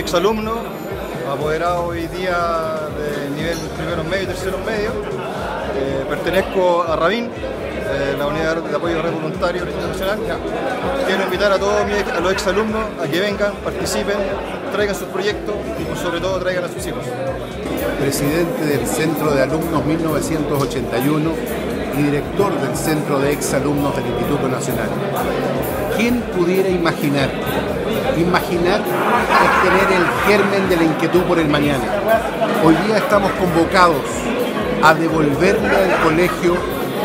exalumno, apoderado hoy día de nivel primeros medio y terceros medio. Pertenezco a Rabin, la unidad de apoyo a red voluntario internacional. Quiero invitar a todos a los exalumnos a que vengan, participen, traigan sus proyectos y por sobre todo traigan a sus hijos. Presidente del Centro de Alumnos 1981 y director del Centro de Exalumnos del Instituto Nacional. ¿Quién pudiera imaginar? Imaginar es tener el germen de la inquietud por el mañana. Hoy día estamos convocados a devolverle al colegio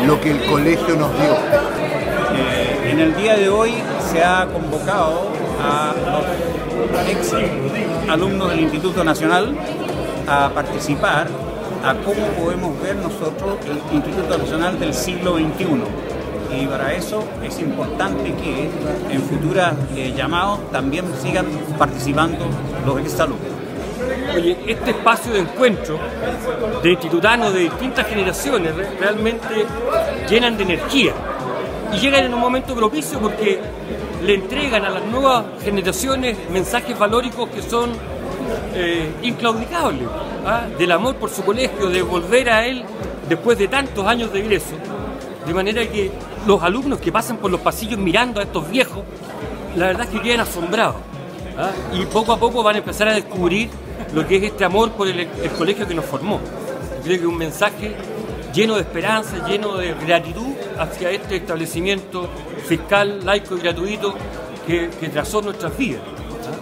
lo que el colegio nos dio. En el día de hoy se ha convocado a los ex alumnos del Instituto Nacional a participar a cómo podemos ver nosotros el Instituto Nacional del siglo XXI. Y para eso es importante que en futuras llamados también sigan participando los exalumnos. Oye, este espacio de encuentro de institutanos de distintas generaciones realmente llenan de energía y llegan en un momento propicio porque le entregan a las nuevas generaciones mensajes valóricos que son inclaudicables, del amor por su colegio, de volver a él después de tantos años de egreso, de manera que los alumnos que pasan por los pasillos mirando a estos viejos, la verdad es que quedan asombrados, y poco a poco van a empezar a descubrir lo que es este amor por el colegio que nos formó. Yo creo que es un mensaje lleno de esperanza, lleno de gratitud hacia este establecimiento fiscal, laico y gratuito que trazó nuestras vidas.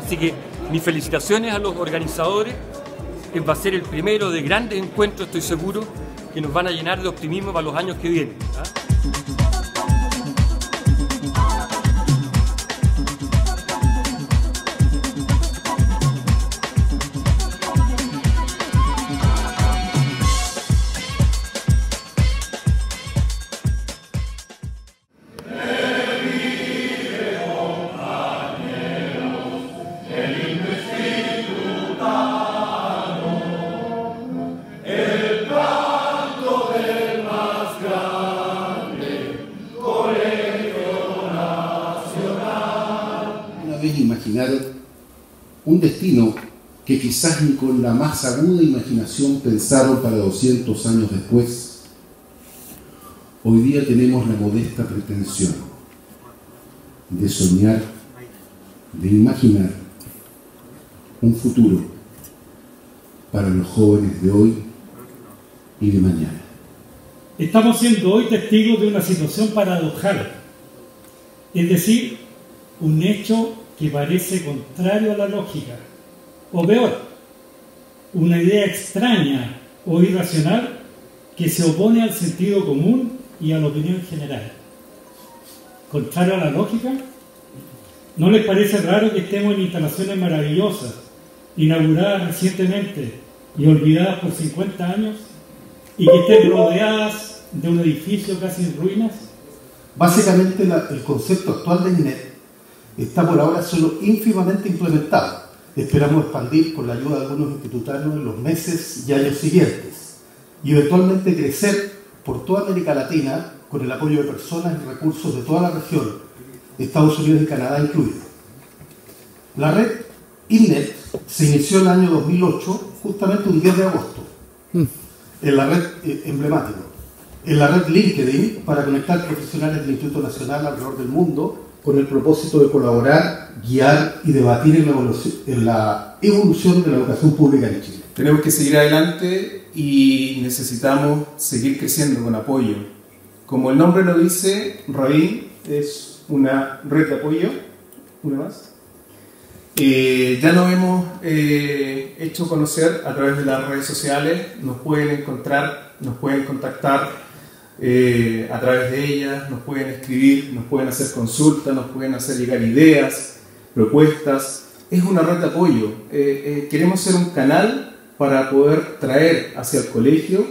Así que mis felicitaciones a los organizadores. Va a ser el primero de grandes encuentros, estoy seguro, que nos van a llenar de optimismo para los años que vienen. Imaginaron un destino que quizás ni con la más aguda imaginación pensaron para 200 años después. Hoy día tenemos la modesta pretensión de soñar, de imaginar un futuro para los jóvenes de hoy y de mañana. Estamos siendo hoy testigos de una situación paradojal, es decir, un hecho que parece contrario a la lógica, o peor, una idea extraña o irracional que se opone al sentido común y a la opinión general. ¿Contrario a la lógica? ¿No les parece raro que estemos en instalaciones maravillosas, inauguradas recientemente y olvidadas por 50 años, y que estén rodeadas de un edificio casi en ruinas? Básicamente el concepto actual de INET está por ahora solo ínfimamente implementado. Esperamos expandir con la ayuda de algunos institutarios en los meses y años siguientes y eventualmente crecer por toda América Latina con el apoyo de personas y recursos de toda la región, Estados Unidos y Canadá incluidos. La red INET se inició en el año 2008, justamente un 10 de agosto, en la red emblemática, en la red LinkedIn para conectar profesionales del Instituto Nacional alrededor del mundo con el propósito de colaborar, guiar y debatir en la evolución de la educación pública en Chile. Tenemos que seguir adelante y necesitamos seguir creciendo con apoyo. Como el nombre lo dice, Rabin es una red de apoyo, una más. Ya nos hemos hecho conocer a través de las redes sociales, nos pueden encontrar, nos pueden contactar a través de ellas, nos pueden escribir, nos pueden hacer consultas, nos pueden hacer llegar ideas, propuestas. Es una red de apoyo. Queremos ser un canal para poder traer hacia el colegio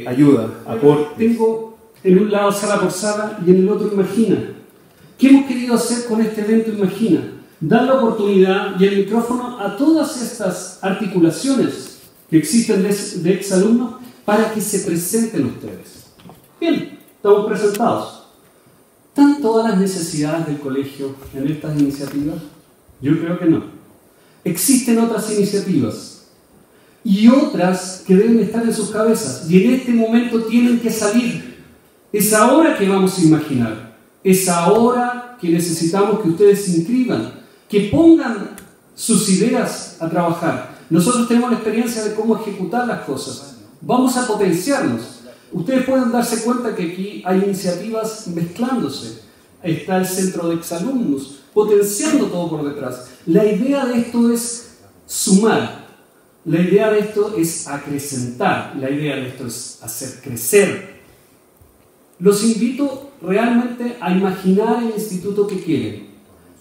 ayuda, aporte. Tengo en un lado sala por sala y en el otro Imagina. ¿Qué hemos querido hacer con este evento Imagina? Dar la oportunidad y el micrófono a todas estas articulaciones que existen de exalumnos para que se presenten ustedes. Bien, estamos presentados. ¿Están todas las necesidades del colegio en estas iniciativas? Yo creo que no. Existen otras iniciativas y otras que deben estar en sus cabezas y en este momento tienen que salir. Es ahora que vamos a imaginar, es ahora que necesitamos que ustedes se inscriban, que pongan sus ideas a trabajar. Nosotros tenemos la experiencia de cómo ejecutar las cosas. Vamos a potenciarnos. Ustedes pueden darse cuenta que aquí hay iniciativas mezclándose. Está el centro de exalumnos, potenciando todo por detrás. La idea de esto es sumar. La idea de esto es acrecentar. La idea de esto es hacer crecer. Los invito realmente a imaginar el instituto que quieren.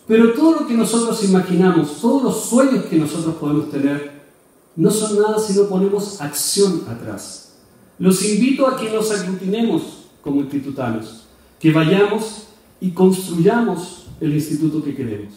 Pero todo lo que nosotros imaginamos, todos los sueños que nosotros podemos tener, no son nada si no ponemos acción atrás. Los invito a que nos aglutinemos como institutanos, que vayamos y construyamos el instituto que queremos.